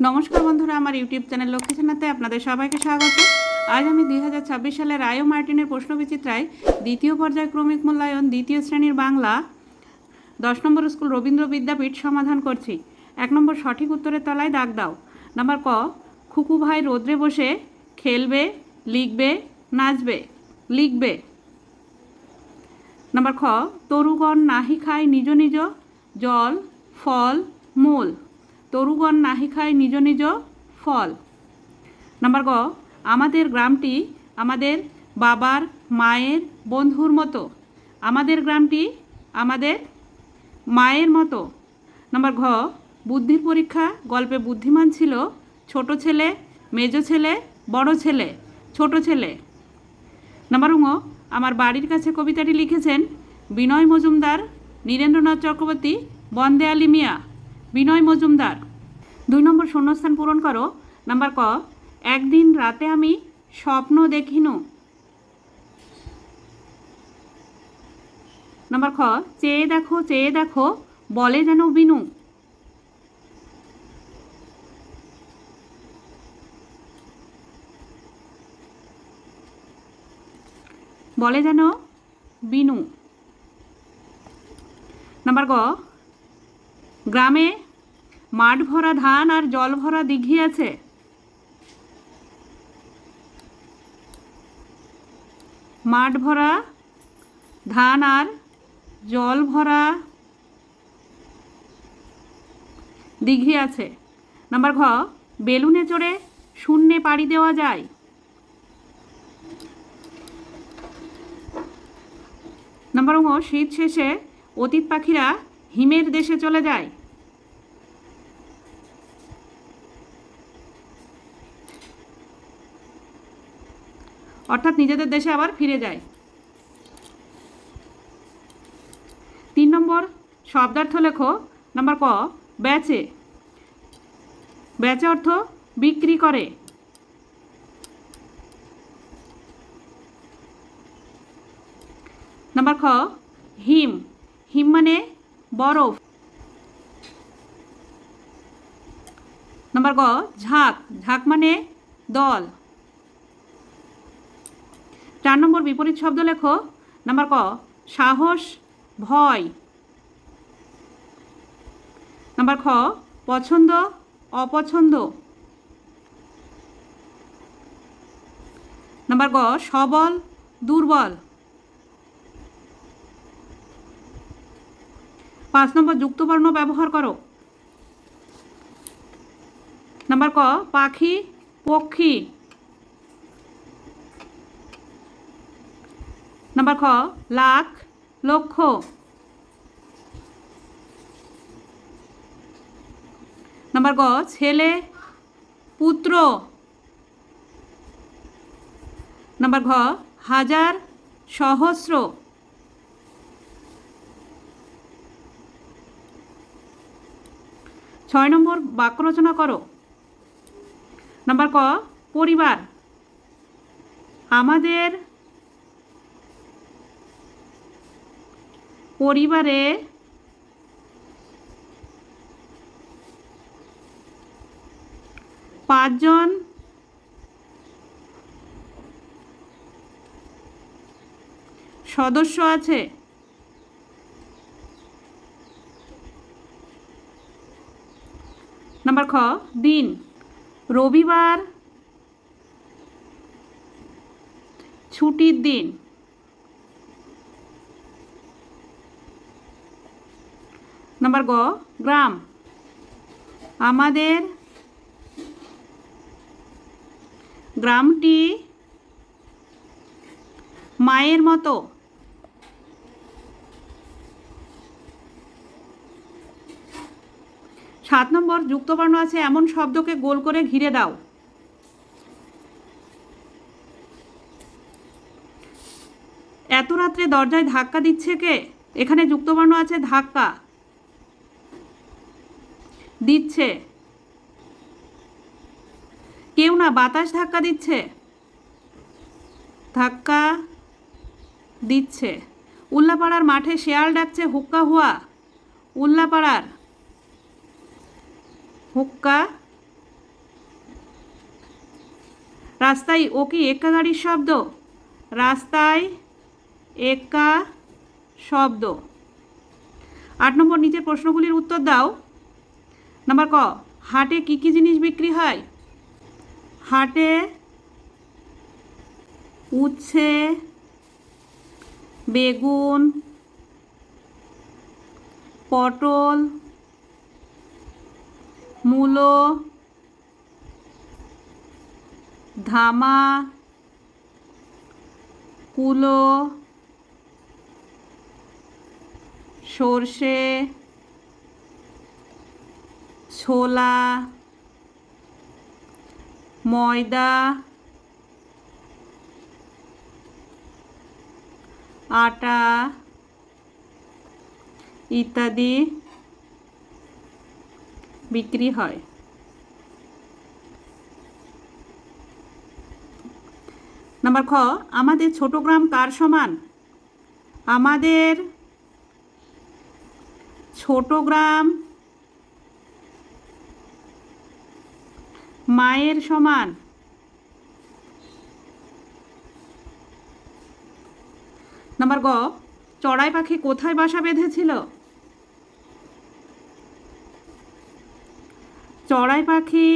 নমস্কার বন্ধুরা, আমার ইউটিউব চ্যানেল লক্ষ্মী ছানাতে আপনাদের সবাইকে স্বাগত। আজ আমি 2026 সালের রায় ও মার্টিনের প্রশ্নবিচিত্রায় দ্বিতীয় পর্যায় ক্রমিক মূল্যায়ন দ্বিতীয় শ্রেণীর বাংলা 10 নম্বর স্কুল রবীন্দ্র বিদ্যাপীঠ সমাধান করছি। 1 নম্বর সঠিক উত্তরের তলায় দাগ দাও। নাম্বার ক, খুকু ভাই রোদ্রে বসে খেলবে, লিখবে, নাচবে। লিখবে। নাম্বার খ, তরুগণ নাহি খায় নিজ নিজ জল, ফল, মূল। তরুগণ নাহি খায় নিজ নিজ ফল। নাম্বার গ, আমাদের গ্রামটি আমাদের বাবার মায়ের বন্ধুর মতো। আমাদের গ্রামটি আমাদের মায়ের মতো। নাম্বার ঘ, বুদ্ধির পরীক্ষা গল্পে বুদ্ধিমান ছিল ছোট ছেলে, মেজ ছেলে, বড় ছেলে। ছোট ছেলে। নাম্বার ঙ, আমার বাড়ির কাছে কবিতাটি লিখেছেন বিনয় মজুমদার, নীরেন্দ্রনাথ চক্রবর্তী, বন্দে আলী মিয়া। বিনয় মজুমদার। 2 নম্বর শূন্যস্থান পূরণ করো। নাম্বার ক, একদিন রাতে আমি স্বপ্ন দেখিনু। নাম্বার খ, চেয়ে দেখো বলে যেন বিনু। বলে যেন বিনু। নাম্বার গ, গ্রামে মাঠ ভরা ধান আর জল ভরা দিঘি আছে। মাঠ ভরা ধান আর জল ভরা দিঘি আছে। নাম্বার ঘ, বেলুনে চড়ে শূন্যে পাড়ি দেওয়া যায়। নাম্বার ঙ, শীত শেষে অতীত পাখিরা হিমের দেশে চলে যায়। অর্থাৎ নিজেদের দেশে আবার ফিরে যায়। 3 নম্বর শব্দার্থ লেখো। নাম্বার ক, বেচে। বেচে অর্থ বিক্রি করে। নাম্বার খ, হিম। হিম মানে বরফ। নাম্বার গ, ঝাঁক। ঝাঁক মানে দল। 4 নম্বর বিপরীত শব্দ লেখো। নাম্বার ক, সাহস, ভয়। নাম্বার খ, পছন্দ, অপছন্দ। নাম্বার গ, সবল, দুর্বল। 5 নম্বর যুক্তবর্ণ ব্যবহার করো। নাম্বার ক, পাখি, পক্ষী। নাম্বার খ, লাখ, লক্ষ। নাম্বার গ, ছেলে, পুত্র। নাম্বার ঘ, হাজার, সহস্র। ছয় নম্বর বাক্য রচনা করো। নাম্বার ক, পরিবার। আমাদের পরিবারে 5 জন সদস্য আছে। নাম্বার খ, দিন। রবিবার ছুটির দিন। নাম্বার গ, গ্রাম। আমাদের গ্রামটি মায়ের মতো। 7 নম্বর যুক্তবর্ণ আছে এমন শব্দকে গোল করে ঘিরে দাও। এত রাত্রে দরজায় ধাক্কা দিচ্ছে কে? এখানে যুক্তবর্ণ আছে ধাক্কা, দিচ্ছে। কেউ না, বাতাস ধাক্কা দিচ্ছে। ধাক্কা দিচ্ছে। উল্লাপাড়ার মাঠে শেয়াল ডাকছে হুক্কা হুয়া। উল্লাপাড়ার হুক্কা রাস্তায় ও কি এক্কা গাড়ির শব্দ? রাস্তায় এক্কা শব্দ। 8 নম্বর, নিচের প্রশ্নগুলির উত্তর দাও। নাম্বার ক, হাটে কি কি জিনিস বিক্রি হয়? হাটে উচ্ছে, বেগুন, পটল, মূলো, ধামা, কুলো, সর্ষে, ছোলা, ময়দা, আটা ইত্যাদি বিক্রি হয়। নাম্বার খ, আমাদের ছোট গ্রাম কার সমান? আমাদের ছোট গ্রাম মায়ের সমান। নাম্বার গ, চড়াই পাখি কোথায় বাসা বেঁধেছিল? চড়াই পাখি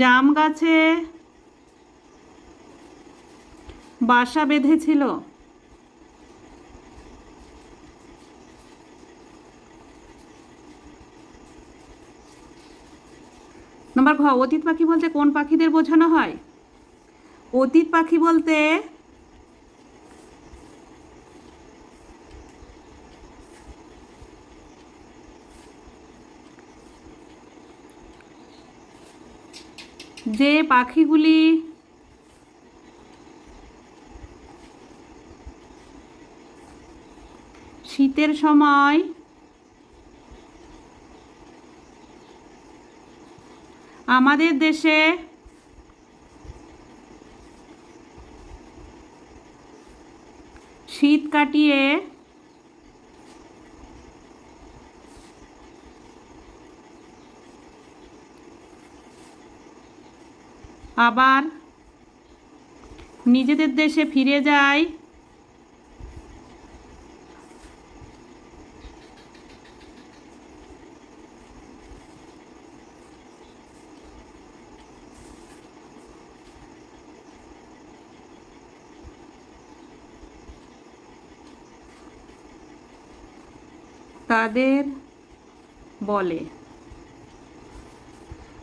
জাম গাছে বাসা বেঁধেছিল। নাম্বার ঘ, অতীত পাখি বলতে কোন পাখিদের বোঝানো হয়? অতীত পাখি বলতে যে পাখিগুলি শীতের সময় আমাদের দেশে শীত কাটিয়ে আবার নিজেদের দেশে ফিরে যায় তাদের বলে।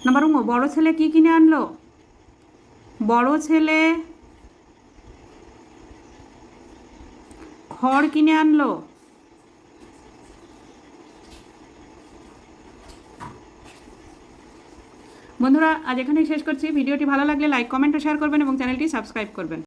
নাম্বার ঙ, বড় ছেলে কি কিনে আনলো? বড় ছেলে খড় কিনে আনলো। বন্ধুরা, আজ এখানেই শেষ করছি। ভিডিওটি ভালো লাগলে লাইক, কমেন্ট ও শেয়ার করবেন এবং চ্যানেলটি সাবস্ক্রাইব করবেন।